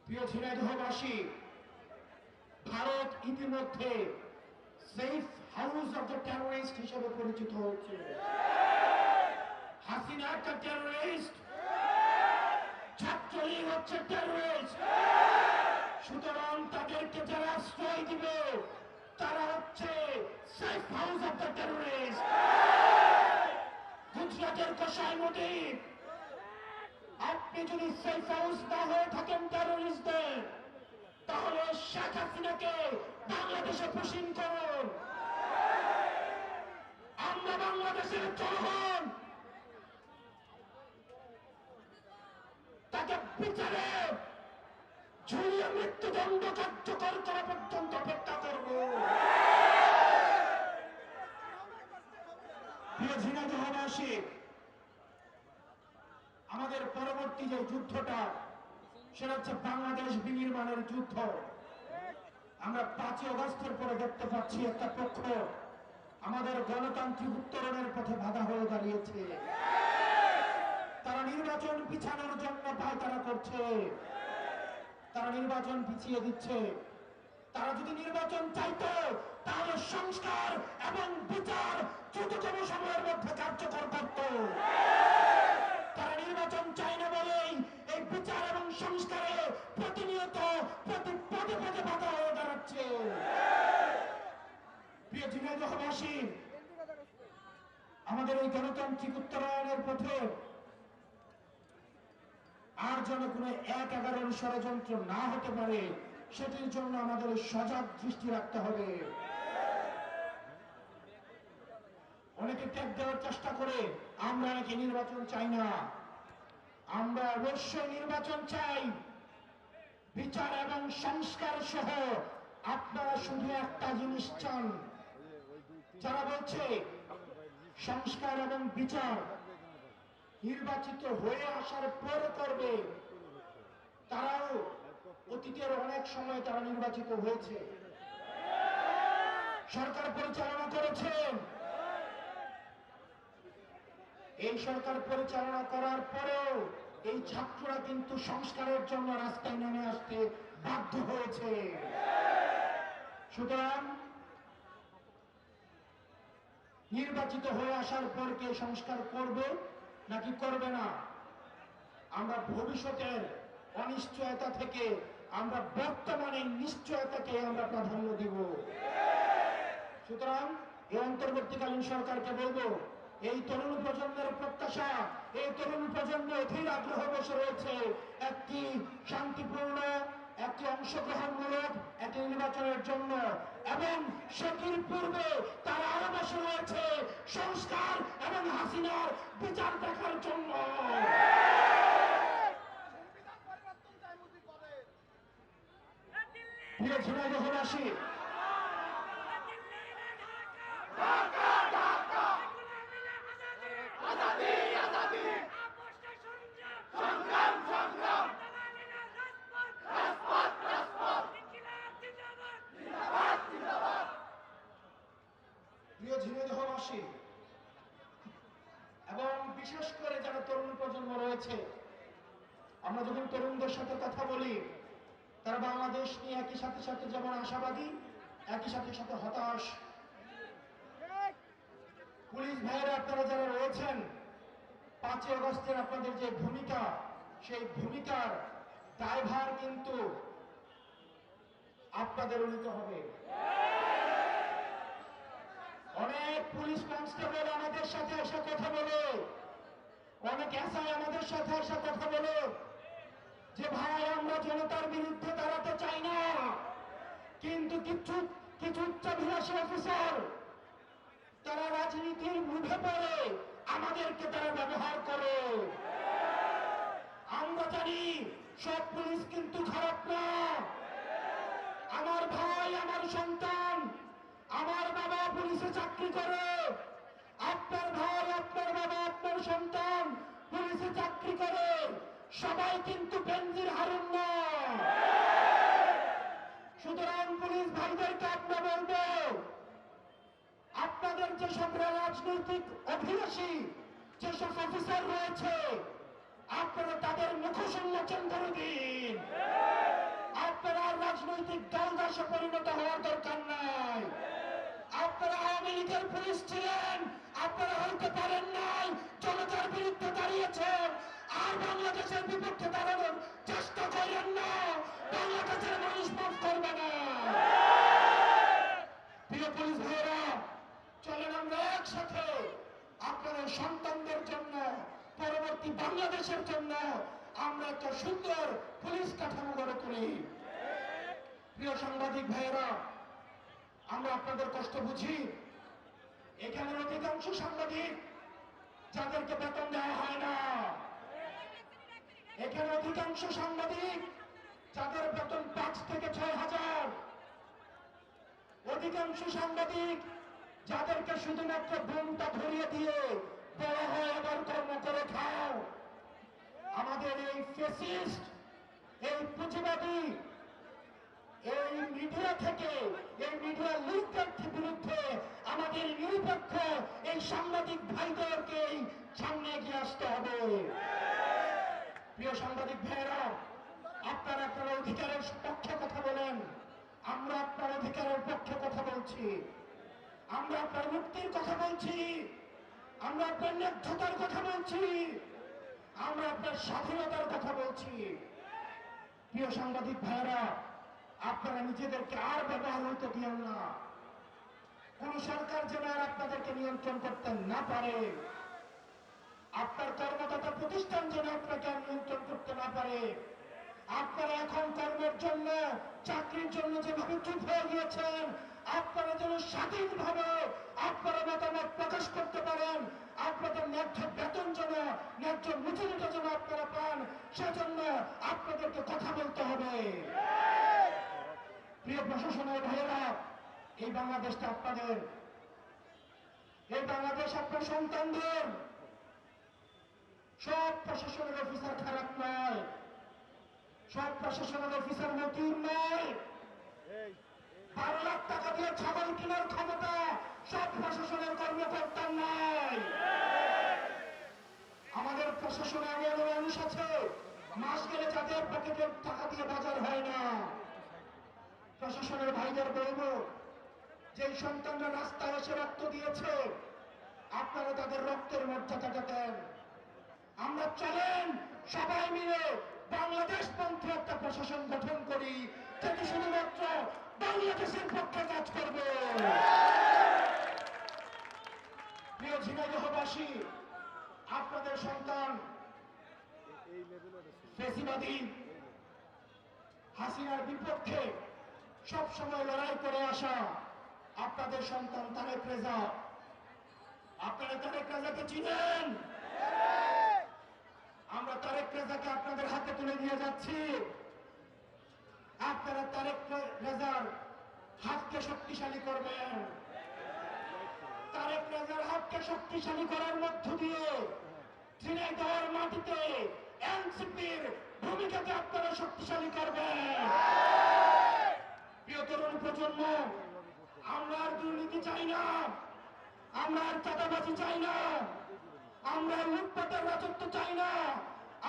প্রিয় ঝিনাইদহবাসী, ভারত ইতিমধ্যে safe house of the terrorist হিসেবে পরিচিত হয়েছে। হাসিনা একটা টেররিস্ট, ছাত্রলীগ হচ্ছে টেররিস্ট। সুতরাং তাদেরকে যারা আশ্রয় দিবে তারা হচ্ছে safe house of the terrorist. গুজরাটের কসাই মোদী, আপনি যদি সেফ হাউস না হয়ে থাকেন টেররিস্টদের, তাহলে শেখ হাসিনাকে বাংলাদেশে পুশিং করুন। আমরা বাংলাদেশের জনগণ তাকে বিচারে ঝুলিয়ে মৃত্যুদণ্ড কার্যকর করা পর্যন্ত অপেক্ষা করব। প্রিয় ঝিনাইদহবাসী, আমাদের পরবর্তী যে যুদ্ধটা সেটা হচ্ছে বাংলাদেশ বিনির্মাণের যুদ্ধ। আমরা 5ই আগস্টের পরে দেখতে পাচ্ছি একটা পক্ষ আমাদের গণতান্ত্রিক উত্তরণের পথে বাধা হয়ে দাঁড়িয়েছে। তারা নির্বাচন পিছানোর জন্য পায়তারা করছে, তারা নির্বাচন পিছিয়ে দিচ্ছে। তারা যদি নির্বাচন চাইতো তাহলে সংস্কার এবং বিচার দ্রুততম সময়ের মধ্যে কার্যকর করত। তারা নির্বাচন চায় না বলেই এই বিচার এবং সংস্কারে প্রতিনিয়ত পদে পদে বাধা হয়ে দাঁড়াচ্ছে। প্রিয় ঝিনাইদহবাসী, আমাদের এই গণতান্ত্রিক উত্তরায়ণের পথে আর যেন কোনো 1-11 ষড়যন্ত্র না হতে পারে, সেটির জন্য আমাদের সজাগ দৃষ্টি রাখতে হবে। অনেকে ট্যাগ দেওয়ার চেষ্টা করে আমরা নাকি নির্বাচন চাই না। আমরা অবশ্যই নির্বাচন চাই, বিচার এবং সংস্কার সহ। আপনারা শুধু একটা জিনিস চান, যারা বলছে সংস্কার এবং বিচার নির্বাচিত হয়ে আসার পর করবে, তারাও অতীতের অনেক সময় তারা নির্বাচিত হয়েছে, সরকার পরিচালনা করেছেন। এই সরকার পরিচালনা করার পরেও এই ছাত্ররা কিন্তু সংস্কারের জন্য রাস্তায় নেমে আসতে বাধ্য হয়েছে। সুতরাং নির্বাচিত হয়ে আসার পর কে সংস্কার করবে নাকি করবে না, আমরা ভবিষ্যতের অনিশ্চয়তা থেকে আমরা বর্তমানের নিশ্চয়তাকে আমরা প্রাধান্য দিব। সুতরাং এই অন্তর্বর্তীকালীন সরকারকে বলবো, এই তরুণ প্রজন্মের প্রত্যাশা, এই তরুণ প্রজন্ম অধীর আগ্রহ বসে রয়েছে একটি শান্তিপূর্ণ, একটি অংশগ্রহণমূলক একটি নির্বাচনের জন্য, এবং সেটির পূর্বে তারা আরো বসে রয়েছে সংস্কার এবং হাসিনার বিচার দেখার জন্য। প্রিয় ঝিনাইদহবাসী, প্রিয় ঝিনাইদহবাসী এবং বিশেষ করে যারা তরুণ প্রজন্ম রয়েছে, আমরা যখন তরুণদের সাথে কথা বলি, তারা বাংলাদেশ নিয়ে একই সাথে সাথে যেমন আশাবাদী, একই সাথে সাথে হতাশ। পুলিশ ভাইয়েরা আপনারা যারা রয়েছেন, 5ই আগস্টের আপনাদের যে ভূমিকা, সেই ভূমিকার দায়ভার কিন্তু আপনাদের নিতে হবে। অনেক পুলিশ কনস্টেবল আমাদের সাথে এসে কথা বলে, অনেক এসআই আমাদের সাথে এসে কথা বলে যে ভাই, আমরা জনতার বিরুদ্ধে দাঁড়াতে চাই না, কিন্তু কিছু কিছু উচ্চাভিলাষী অফিসার তারা রাজনীতির মুখে পড়ে আমাদেরকে তারা ব্যবহার করে। আমরা জানি সব পুলিশ কিন্তু খারাপ না। আমার ভাই, আমার সন্তান, আমার বাবা পুলিশে চাকরি করে, আপনার ভাই, আপনার বাবা, আপনার সন্তান পুলিশে চাকরি করে, সবাই কিন্তু বেনজির হারুন না। সুতরাং পুলিশ ভাইদেরকে আমরা বলবো, আপনাদের যেসব রাজনৈতিক অভিলাষী যেসব অফিসার রয়েছে, আপনারা তাদের মুখোশ উন্মোচন করে দিন। রাজনৈতিক দলদাসে পরিণত হওয়ার দরকার নাই। আপনারা আওয়ামী লীগের পুলিশ ছিলেন, আপনারা হইতে পারেন নাই, জনতার বিরুদ্ধে দাঁড়িয়েছেন, আর বাংলাদেশের বিপক্ষে দাঁড়ানোর চেষ্টা করেন না। বাংলাদেশের মানুষ মাফ করবে না। প্রিয় পুলিশ ভাইয়েরা, চলেন আমরা একসাথে আপনাদের সন্তানদের জন্য, পরবর্তী বাংলাদেশের জন্য আমরা একটা সুন্দর পুলিশ কাঠামো গড়ে তুলি। প্রিয় সাংবাদিক ভাইয়েরা, আমরা আপনাদের কষ্ট বুঝি। এখানে অধিকাংশ সাংবাদিক যাদেরকে বেতন দেওয়া হয় না, এখানে অধিকাংশ সাংবাদিক যাদের বেতন 5 থেকে 6,000, অধিকাংশ সাংবাদিক যাদেরকে শুধুমাত্র বোমটা ধরিয়ে দিয়ে বলা হয় আবার কর্ম করে খাও। আমাদের এই ফ্যাসিস্ট, এই পুঁজিবাদী, এই মিডিয়া থেকে, এই মিডিয়া লিগের বিরুদ্ধে আমাদের নিরপেক্ষ এই সাংবাদিক ভাইদেরকে সামনে এগিয়ে আসতে হবে। প্রিয় সাংবাদিক ভাইয়েরা, আপনারা আপনার অধিকারের পক্ষে কথা বলেন, আমরা আপনার অধিকারের পক্ষে কথা বলছি, আমরা আপনার মুক্তির কথা বলছি, আমরা আপনার ন্যায্যতার কথা বলছি, আমরা আপনার স্বাধীনতার কথা বলছি। প্রিয় সাংবাদিক ভাইয়েরা, আপনারা নিজেদেরকে আর ব্যবহার হইতে দিয়েন না। কোন সরকার যেন আর আপনাদেরকে নিয়ন্ত্রণ করতে না পারে, আপনার কর্মদাতা প্রতিষ্ঠান যেন আপনাকে আর নিয়ন্ত্রণ করতে না পারে। আপনারা এখন কর্মের জন্য, চাকরির জন্য যেভাবে চুপ হয়ে গিয়েছেন, আপনারা যেন স্বাধীনভাবে আপনারা মতামত প্রকাশ করতে পারেন, আপনাদের ন্যায্য বেতন যেন, ন্যায্য মজুরিটা যেন আপনারা পান, সেজন্য আপনাদেরকে কথা বলতে হবে। প্রিয় প্রশাসনের ভাইয়েরা, এই বাংলাদেশটা আপনাদের, এই বাংলাদেশ আপনার সন্তানদের। সব প্রশাসনের অফিসার খারাপ নয়, সব প্রশাসনের অফিসার মতিউর নয়। 12 লাখ টাকা দিয়ে ছাগল কেনার ক্ষমতা সব প্রশাসনের কর্মকর্তার নাই। আমাদের প্রশাসনে এমন মানুষ আছে, মাস গেলে যাদের পকেটের টাকা দিয়ে বাজার হয় না। প্রশাসনের ভাইদের বলবো, যে সন্তানরা রাস্তায় এসে রক্ত দিয়েছে, আপনারা তাদের রক্তের মর্যাদাটা দেন। আমরা চলেন সবাই মিলে বাংলাদেশ পন্থী একটা প্রশাসন গঠন করি, যেটি শুধুমাত্র বাংলাদেশের পক্ষে কাজ করবে। প্রিয় ঝিনাইদহবাসী, আপনাদের সন্তান ফ্যাসিবাদী হাসিনার বিপক্ষে সব সময় লড়াই করে আসা আপনাদের সন্তান তারেক রেজা। আপনারা তারেক রেজাকে চিনেন? আমরা তারেক রেজাকে আপনাদের হাতে তুলে দিয়ে যাচ্ছি। আপনারা তারেক রেজার হাতকে শক্তিশালী করবেন। তারেক রেজার হাতকে শক্তিশালী করার মধ্য দিয়ে ঝিনাইদহের মাটিতে এনসিপির ভূমিকাকে আপনারা শক্তিশালী করবেন। প্রিয় তরুণ প্রজন্ম, আমরা আর দুর্নীতি চাই না, আমরা আর চাঁদাবাজি চাই না, আমরা লুটপাটের রাজত্ব চাই না।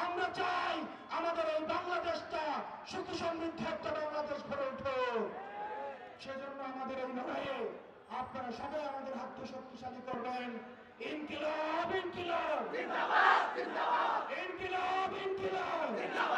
আমরা চাই আমাদের এই বাংলাদেশটা সুখ সমৃদ্ধ একটা বাংলাদেশ গড়ে উঠুক। সেজন্য আমাদের এই লড়াইয়ে আপনারা সবাই আমাদের হাতকে শক্তিশালী করবেন। ইনকিলাব, ইনকিলাব, জিন্দাবাদ, জিন্দাবাদ, ইনকিলাব, ইনকিলাব, জিন্দাবাদ।